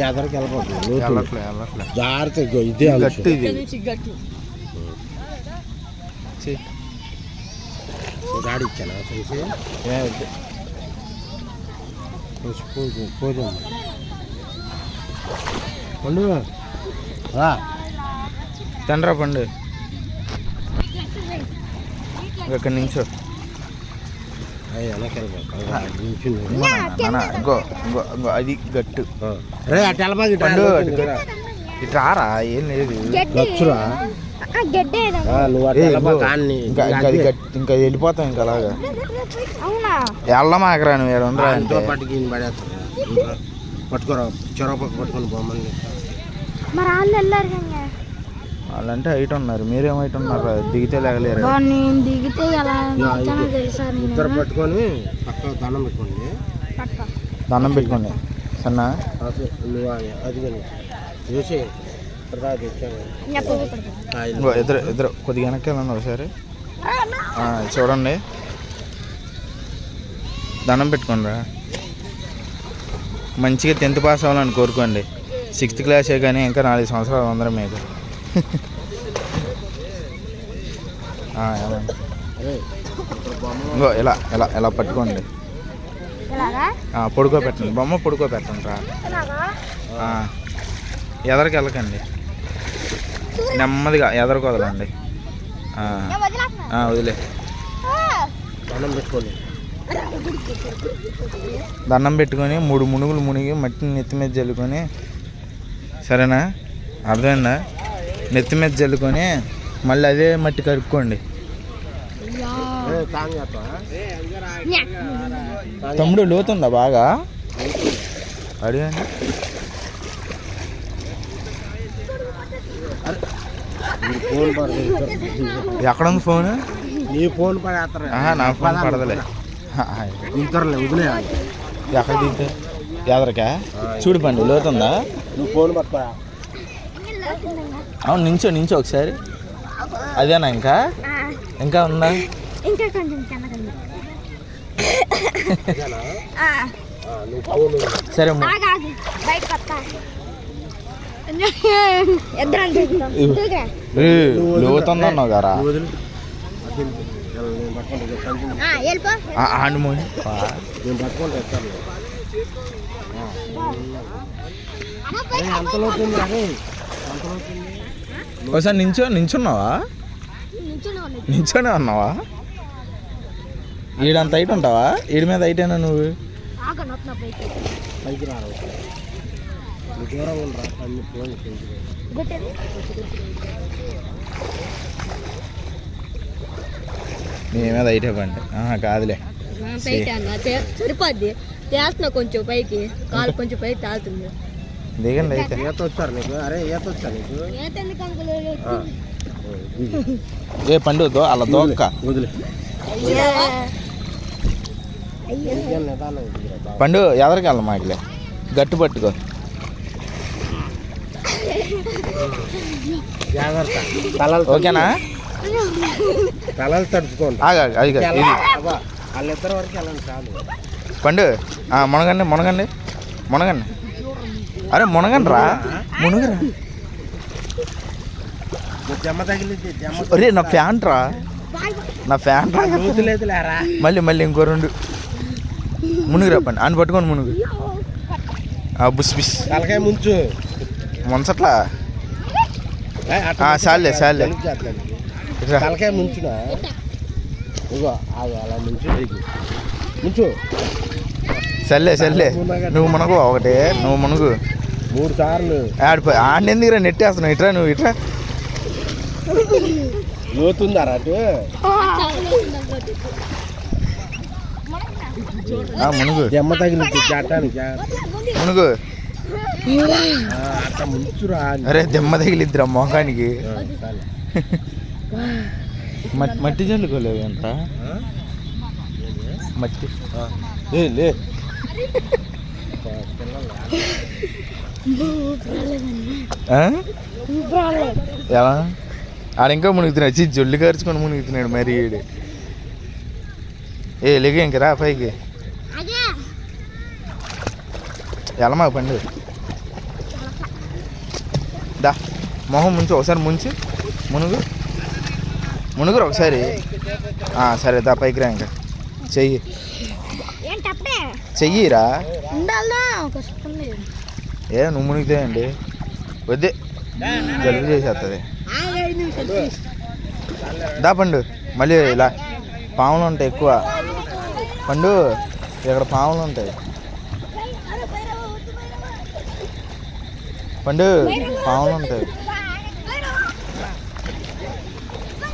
ఎదరికి వెళ్ళిపోతుంది జాగ్రత్త ఇదే గట్టి గాడి ఇచ్చాను పోదాం పండు తండ్రా పండు ఇక్కడి నుంచో ఇంకో అది గట్టు ఇట్రారా ఏం లేదు ఇంకా వెళ్ళిపోతాం ఇంకా అలాగా వెళ్ళమాకరా నువ్వు ఏడు పట్టుకోరా చెరపక్క పట్టుకొని పోమని వాళ్ళంటే హైట్ ఉన్నారు, మీరేం హైట్ ఉన్నారు? దిగితే లేగలేరు. ఇద్దరు పట్టుకొని పక్క దండం పెట్టుకోండి, దండం పెట్టుకోండి సన్నా. అది చూసి ఇద్దరు కొద్దిగా వెనక్కి వెళ్ళండి ఒకసారి చూడండి, దండం పెట్టుకోండి రా. మంచిగా 10th పాస్ అవ్వాలని కోరుకోండి. 6th క్లాసే కానీ ఇంకా 4 సంవత్సరాలు అందరం మీకు. ఇంకో ఇలా ఇలా ఇలా పట్టుకోండి, పడుకోబెట్టండి, బొమ్మ పడుకోబెట్టండి రా. ఎదరికి వెళ్ళకండి, నెమ్మదిగా ఎదరికి వదలండి. వదిలే దండం పెట్టుకొని 3 మునుగులు మునిగి మట్టిని నెత్తి మీద జల్లుకొని, సరేనా? అర్థమైందా? నెత్తి మీద జల్లుకొని మళ్ళీ అదే మట్టి కరుక్కోండి. తమ్ముడు లోతుందా బాగా? అడిగండి. ఎక్కడుంది ఫోన్? నీ ఫోన్ నా ఫోన్ పడదలే. ఎక్కడ దిగుతా ఎదరికా? చూడు పండి లోతుందా? నువ్వు ఫోన్ పట్టుకో. అవును, నించో ఒకసారి. అదేనా? ఇంకా ఉందా? సరే లోతుందన్నావు గారా? ఒకసారి నించున్నావా? నించోనే ఉన్నావా? ఈడంత హైట్ ఉంటావా? ఈడి మీద హైటేనా నువ్వు? నీ మీద హైట్ ఇవ్వండి. కాదులే, సరిపోద్ది. తేస్తున్నా కొంచెం పైకి, కాలు కొంచెం పైకి తాగుతుంది. దిగండి అయితే. ఈత వచ్చారు నీకు? అరే ఈత వచ్చా నీకు? ఏ పండుగతో అలా దోక్క వదిలే పండు. ఎదరికి వెళ్ళ మాకిలే, గట్టు పట్టుకో. ఓకేనా? తలలు తడుచుకోండి. వాళ్ళిద్దరు వరకు వెళ్ళండి చాలు. పండు మునగండి. అరే మునగండి రా, మునుగురా. అరే నా ఫ్యాంట్ రా, మళ్ళీ ఇంకో 2 మునుగురా పండి. అని పట్టుకోండి మునుగు. బుస్ బిస్ తలకాయ ముంచు ముంచట్లా. చాలే తలకాయ ముంచునా? ఇగో అలా ముంచు. సర్లే నువ్వు మునగు. ఒకటే నువ్వు మునుగు 3 సార్లు. ఆడిని ఎందుకురా నెట్టేస్తున్నావు? ఇట్రా నువ్వు, ఇట్రా. లోతుందారా అటు? మునుగు. జమ్మ తగిలింది జట్టానికి మునుగు. అట్లా ముంచురా. అరే దెమ్మ తగిలిద్దిరా మొఖానికి. మట్టి జల్లుకోలేవు ఎంత మట్టి? లే ఎలా ఆడ ఇంకా మునుగుతున్నాడు, జొల్లు ఖర్చుకొని మునుగుతున్నాడు మరి. లేక ఇంకరా పైకి వెళ్ళమా పండు. దా మొహం ముంచు ఒకసారి ముంచు మునుగు మునుగురు ఒకసారి సరే దా పైకి రా ఇంకా చెయ్యి చెయ్యిరా నువ్వు మునిగితే అండి వద్దే జలుబు చేసేస్తుంది దా పండు మళ్ళీ ఇలా పాములు ఉంటాయి ఎక్కువ పండు ఇక్కడ పాములు ఉంటాయి పండు పాములు ఉంటాయి